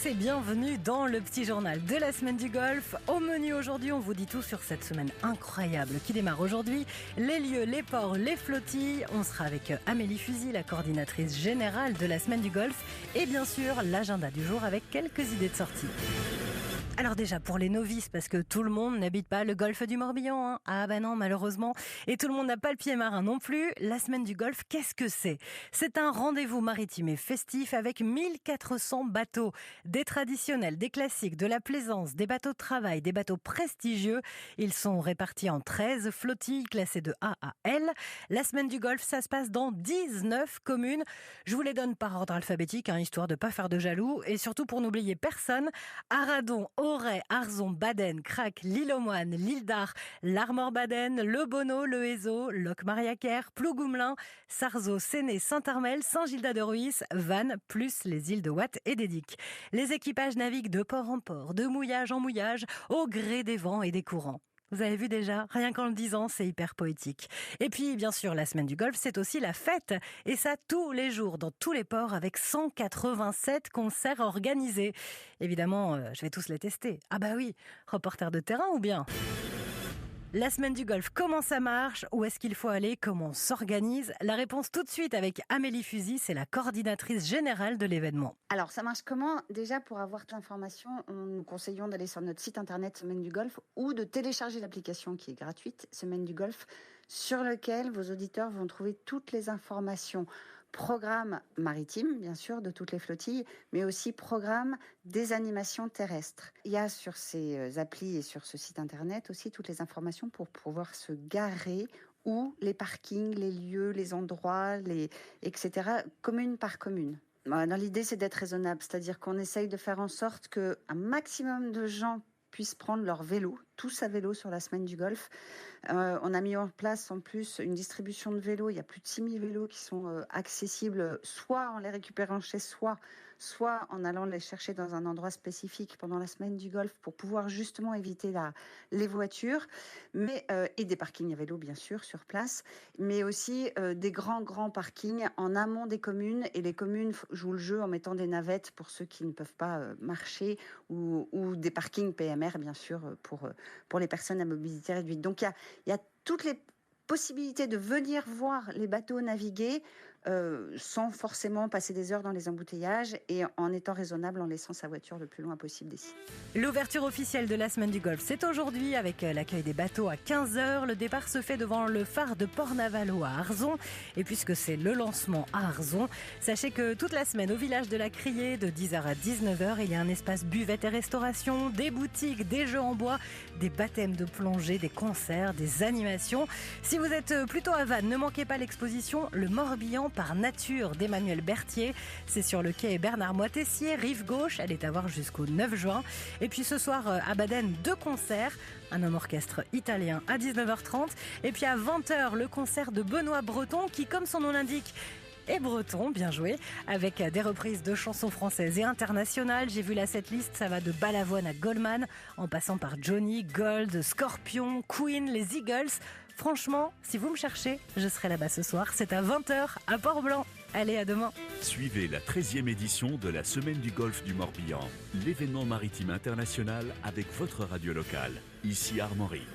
tous et bienvenue dans le petit journal de la semaine du golf. Au menu aujourd'hui, on vous dit tout sur cette semaine incroyable qui démarre aujourd'hui. Les lieux, les ports, les flottilles. On sera avec Amélie Fusil, la coordinatrice générale de la semaine du golf. Et bien sûr, l'agenda du jour avec quelques idées de sortie. Alors déjà, pour les novices, parce que tout le monde n'habite pas le golfe du Morbihan, hein. Ah bah non, malheureusement. Et tout le monde n'a pas le pied marin non plus. La semaine du golfe, qu'est-ce que c'est ? C'est un rendez-vous maritime et festif avec 1400 bateaux. Des traditionnels, des classiques, de la plaisance, des bateaux de travail, des bateaux prestigieux. Ils sont répartis en 13 flottilles classées de A à L. La semaine du golfe, ça se passe dans 19 communes. Je vous les donne par ordre alphabétique, hein, histoire de pas faire de jaloux. Et surtout pour n'oublier personne, Aradon, Auray, Arzon, Baden, Crac, l'Île-aux-Moines, l'Île d'Ar, l'Armor-Baden, le Bonneau, le Hézo, Locmaria-Caire, Plougoumlin, Sarzeau, Séné, Saint-Armel, Saint-Gildas-de-Ruys, Vannes, plus les îles de Watt et d'Edic. Les équipages naviguent de port en port, de mouillage en mouillage, au gré des vents et des courants. Vous avez vu déjà, rien qu'en le disant, c'est hyper poétique. Et puis, bien sûr, la semaine du golf, c'est aussi la fête. Et ça, tous les jours, dans tous les ports, avec 187 concerts organisés. Évidemment, je vais tous les tester. Ah bah oui, reporter de terrain ou bien ? La semaine du golf, comment ça marche ? Où est-ce qu'il faut aller ? Comment on s'organise ? La réponse tout de suite avec Amélie Fusil, c'est la coordinatrice générale de l'événement. Alors, ça marche comment ? Déjà, pour avoir toute l'information, nous conseillons d'aller sur notre site internet Semaine du Golf ou de télécharger l'application qui est gratuite, Semaine du Golf, sur lequel vos auditeurs vont trouver toutes les informations. Programme maritime, bien sûr, de toutes les flottilles, mais aussi programme des animations terrestres. Il y a sur ces applis et sur ce site internet aussi toutes les informations pour pouvoir se garer où les parkings, les lieux, les endroits, etc., commune par commune. Dans l'idée, c'est d'être raisonnable, c'est-à-dire qu'on essaye de faire en sorte qu'un maximum de gens puissent prendre leur vélo, tous à vélo sur la semaine du golf. On a mis en place en plus une distribution de vélos. Il y a plus de 6000 vélos qui sont accessibles, soit en les récupérant chez soi, soit en allant les chercher dans un endroit spécifique pendant la semaine du golf pour pouvoir justement éviter les voitures, et des parkings à vélo bien sûr sur place, mais aussi des grands parkings en amont des communes, et les communes jouent le jeu en mettant des navettes pour ceux qui ne peuvent pas marcher, ou des parkings PMR bien sûr pour les personnes à mobilité réduite. Donc il y a toutes les possibilités de venir voir les bateaux naviguer sans forcément passer des heures dans les embouteillages et en étant raisonnable en laissant sa voiture le plus loin possible d'ici. L'ouverture officielle de la semaine du golf, c'est aujourd'hui avec l'accueil des bateaux à 15h. Le départ se fait devant le phare de Port-Navalo à Arzon. Et puisque c'est le lancement à Arzon, sachez que toute la semaine au village de la Criée, de 10h à 19h, il y a un espace buvette et restauration, des boutiques, des jeux en bois, des baptêmes de plongée, des concerts, des animations. Si vous êtes plutôt à Vannes, ne manquez pas l'exposition Le Morbihan par nature d'Emmanuel Berthier. C'est sur le quai Bernard-Moitessier, rive gauche. Elle est à voir jusqu'au 9 juin. Et puis ce soir à Baden, 2 concerts. Un homme orchestre italien à 19h30. Et puis à 20h, le concert de Benoît Breton qui, comme son nom l'indique, est breton, bien joué, avec des reprises de chansons françaises et internationales. J'ai vu la setlist, ça va de Balavoine à Goldman, en passant par Johnny, Gold, Scorpion, Queen, les Eagles. Franchement, si vous me cherchez, je serai là-bas ce soir. C'est à 20h à Port-Blanc. Allez, à demain. Suivez la 13e édition de la Semaine du Golfe du Morbihan, l'événement maritime international avec votre radio locale, ici Armorique.